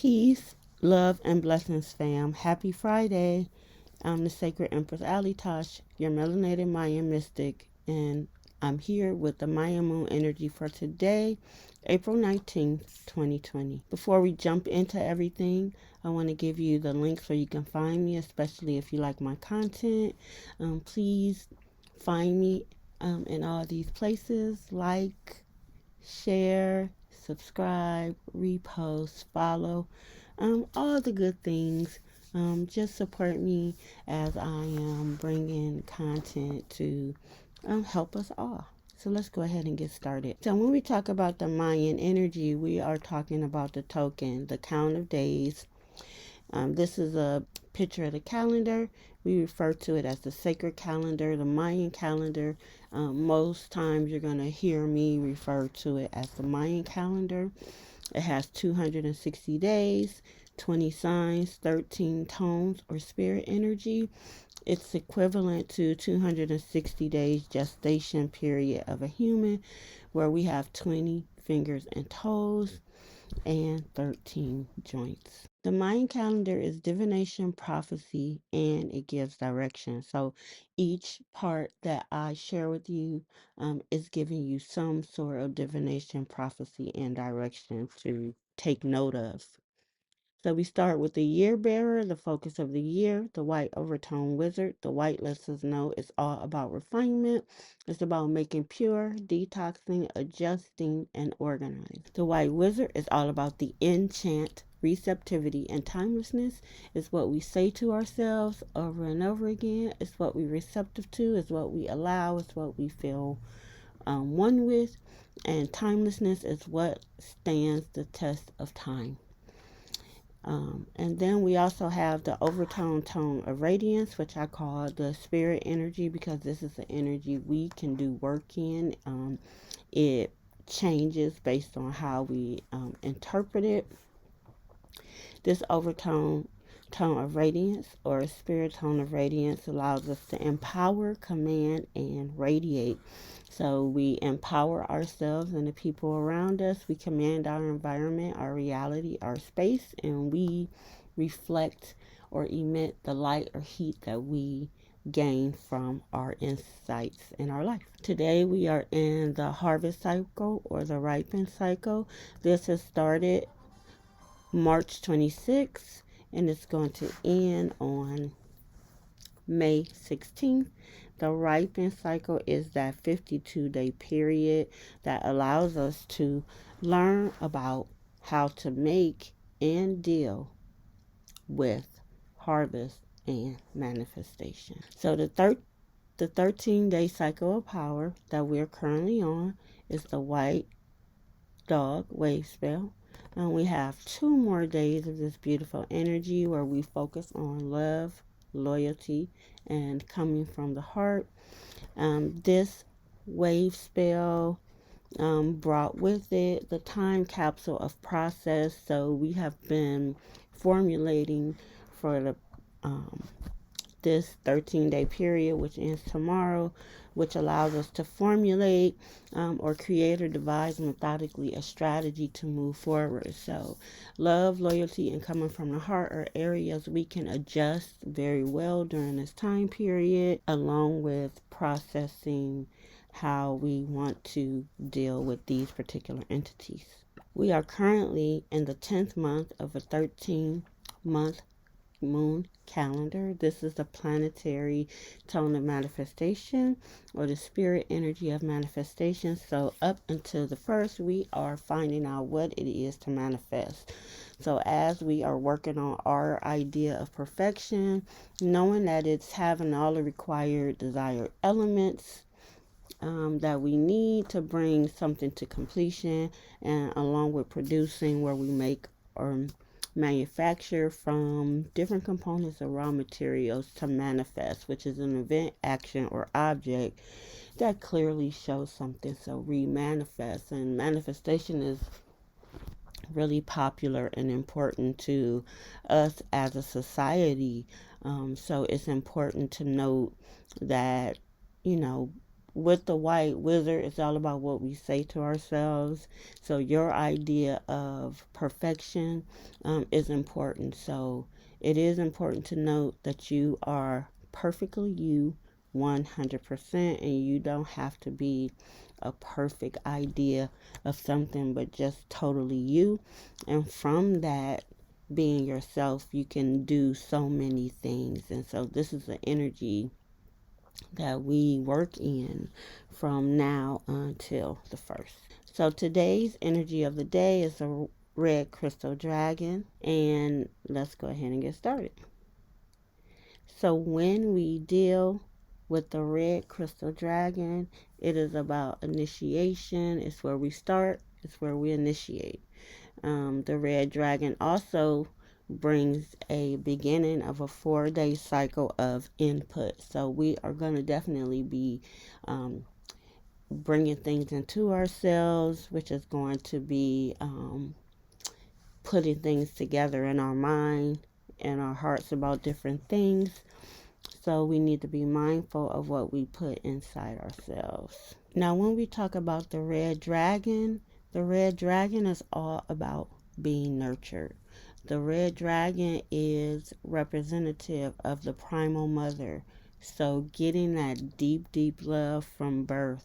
Peace, love, and blessings, fam. Happy Friday. I'm the Sacred Empress Alitash, your melanated Mayan mystic, and I'm here with the Mayan Moon Energy for today, April 19th, 2020. Before we jump into everything, I want to give you the links where you can find me, especially if you like my content. Please find me in all these places. Like, share, subscribe, repost, follow, all the good things. Just support me as I am bringing content to help us all. So let's go ahead and get started. So when we talk about the Mayan energy, we are talking about the token, the count of days. This is a picture of the calendar. We refer to it as the sacred calendar, the Mayan calendar. Most times you're going to hear me refer to it as the Mayan calendar. It has 260 days, 20 signs, 13 tones or spirit energy. It's equivalent to 260 days gestation period of a human, where we have 20 fingers and toes and 13 joints. The Mayan calendar is divination, prophecy, and it gives direction. So each part that I share with you is giving you some sort of divination, prophecy, and direction to take note of. So we start with the year bearer, the focus of the year, the white overtone wizard. The white lets us know it's all about refinement. It's about making pure, detoxing, adjusting, and organizing. The white wizard is all about the enchant, receptivity, and timelessness. It's what we say to ourselves over and over again. It's what we're receptive to. It's what we allow. It's what we feel one with. And timelessness is what stands the test of time. And then we also have the overtone tone of radiance, which I call the spirit energy, because this is the energy we can do work in. It changes based on how we interpret it. This overtone tone of radiance, or spirit tone of radiance, allows us to empower, command, and radiate. So we empower ourselves and the people around us. We command our environment, our reality, our space, and we reflect or emit the light or heat that we gain from our insights in our life. Today we are in the harvest cycle or the ripen cycle. This has started March 26th and it's going to end on May 16th. The ripen cycle is that 52-day period that allows us to learn about how to make and deal with harvest and manifestation. So the 13-day cycle of power that we're currently on is the white dog wave spell. And we have 2 more days of this beautiful energy where we focus on love, loyalty, and coming from the heart. This wave spell brought with it the time capsule of process. So we have been formulating for the this 13-day period, which ends tomorrow, which allows us to formulate or create or devise methodically a strategy to move forward. So love, loyalty, and coming from the heart are areas we can adjust very well during this time period, along with processing how we want to deal with these particular entities. We are currently in the 10th month of a 13-month moon calendar. This is the planetary tone of manifestation, or the spirit energy of manifestation. So up until the first, we are finding out what it is to manifest. So as we are working on our idea of perfection, knowing that it's having all the required desired elements that we need to bring something to completion, and along with producing, where we make or manufacture from different components of raw materials to manifest, which is an event, action, or object that clearly shows something. So we manifest, and manifestation is really popular and important to us as a society. So it's important to note that, with the white wizard, it's all about what we say to ourselves. So your idea of perfection is important. So it is important to note that you are perfectly you 100%, and you don't have to be a perfect idea of something, but just totally you. And from that, being yourself, you can do so many things. And so this is the energy that we work in from now until the first. So today's energy of the day is a red crystal dragon, and let's go ahead and get started. So when we deal with the red crystal dragon, it is about initiation. It's where we start. It's where we initiate. The red dragon also brings a beginning of a 4-day cycle of input. So we are going to definitely be bringing things into ourselves, which is going to be putting things together in our mind and our hearts about different things. So we need to be mindful of what we put inside ourselves. Now, when we talk about the red dragon is all about being nurtured. The red dragon is representative of the primal mother. So getting that deep, deep love from birth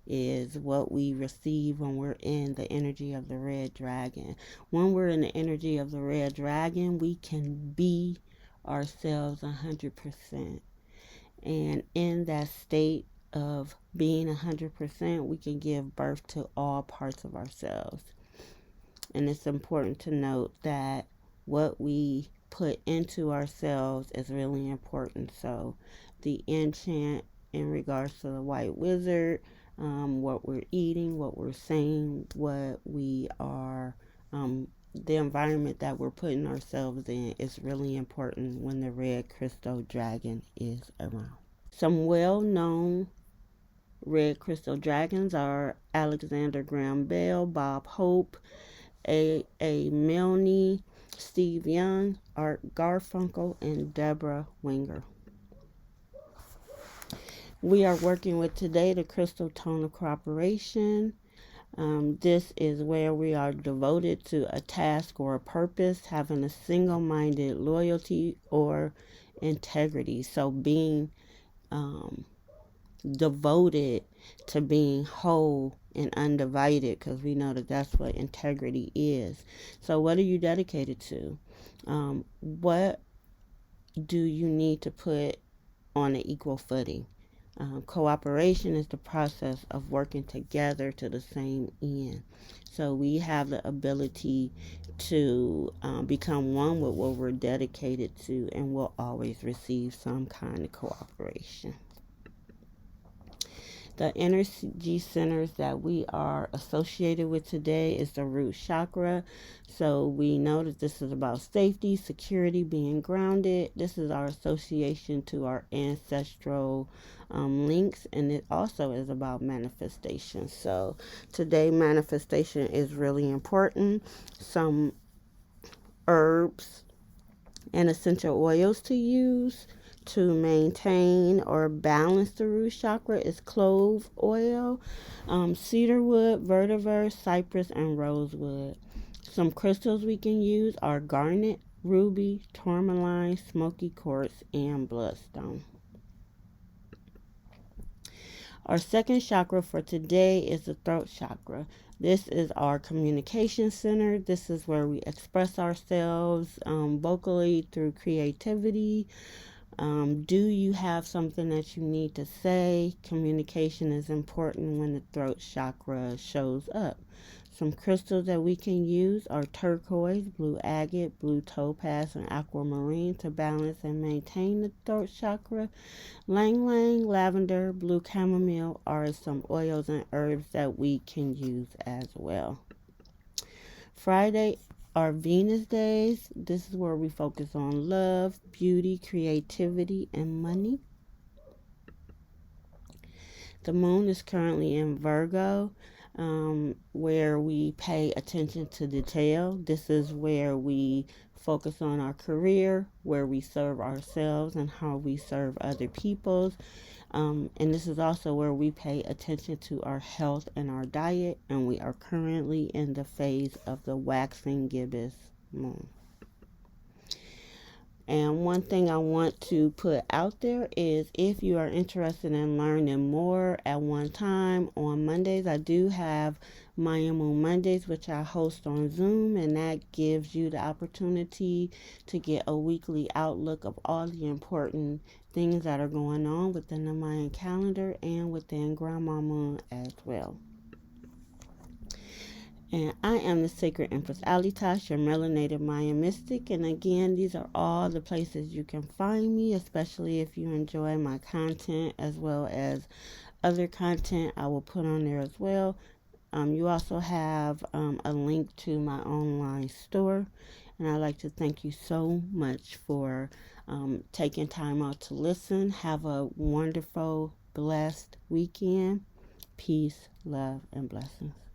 is what we receive when we're in the energy of the red dragon. When we're in the energy of the red dragon, we can be ourselves 100%. And in that state of being 100%, we can give birth to all parts of ourselves. And it's important to note that what we put into ourselves is really important. So the enchant in regards to the white wizard, what we're eating, what we're saying, what we are, the environment that we're putting ourselves in is really important when the red crystal dragon is around. Some well-known red crystal dragons are Alexander Graham Bell, Bob Hope, A. Milne, Steve Young, Art Garfunkel, and Deborah Winger. We are working with today the crystal tone of cooperation. This is where we are devoted to a task or a purpose, having a single-minded loyalty or integrity. So being devoted to being whole and undivided, because we know that that's what integrity is. So what are you dedicated to? What do you need to put on an equal footing? Cooperation is the process of working together to the same end. So we have the ability to become one with what we're dedicated to, and we'll always receive some kind of cooperation. The energy centers that we are associated with today is the root chakra. So we know that this is about safety, security, being grounded. This is our association to our ancestral links, and it also is about manifestation. So today, manifestation is really important. Some herbs and essential oils to use to maintain or balance the root chakra is clove oil, cedarwood, vetiver, cypress, and rosewood. Some crystals we can use are garnet, ruby, tourmaline, smoky quartz, and bloodstone. Our second chakra for today is the throat chakra. This is our communication center. This is where we express ourselves vocally through creativity. Do you have something that you need to say? Communication is important when the throat chakra shows up. Some crystals that we can use are turquoise, blue agate, blue topaz, and aquamarine to balance and maintain the throat chakra. Lang Lang, lavender, blue chamomile are some oils and herbs that we can use as well. Friday are Venus days. This is where we focus on love, beauty, creativity, and money. The moon is currently in Virgo, where we pay attention to detail. This is where we focus on our career, where we serve ourselves, and how we serve other people. And this is also where we pay attention to our health and our diet. And we are currently in the phase of the waxing gibbous moon. And one thing I want to put out there is if you are interested in learning more at one time on Mondays, I do have Mayan Moon Mondays, which I host on Zoom, and that gives you the opportunity to get a weekly outlook of all the important things that are going on within the Mayan calendar and within Grandma Moon as well. And I am the Sacred Empress Alitash, your melanated Mayan mystic. And again, these are all the places you can find me, especially if you enjoy my content as well as other content I will put on there as well. You also have a link to my online store. And I'd like to thank you so much for taking time out to listen. Have a wonderful, blessed weekend. Peace, love, and blessings.